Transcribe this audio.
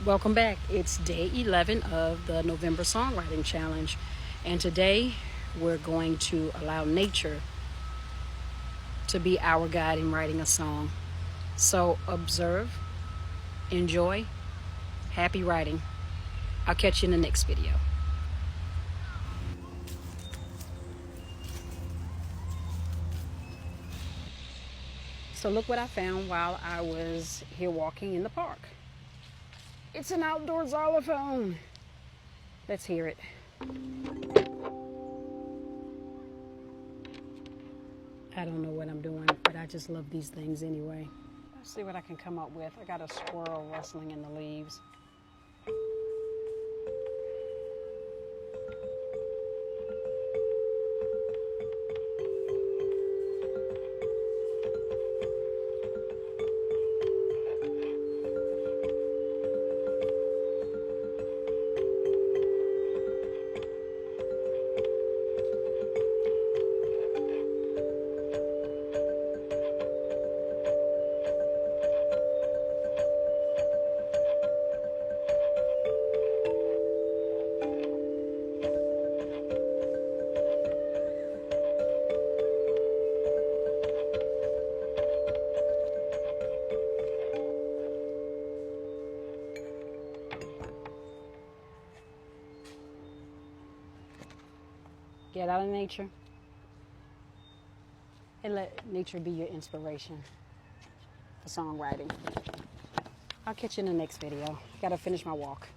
Welcome back. It's day 11 of the November Songwriting Challenge. And today we're going to allow nature to be our guide in writing a song. So observe, enjoy, happy writing. I'll catch you in the next video. So look what I found while I was here walking in the park. It's an outdoor xylophone. Let's hear it. I don't know what I'm doing, but I just love these things anyway. Let's see what I can come up with. I got a squirrel rustling in the leaves. Get out of nature and let nature be your inspiration for songwriting. I'll catch you in the next video. Gotta finish my walk.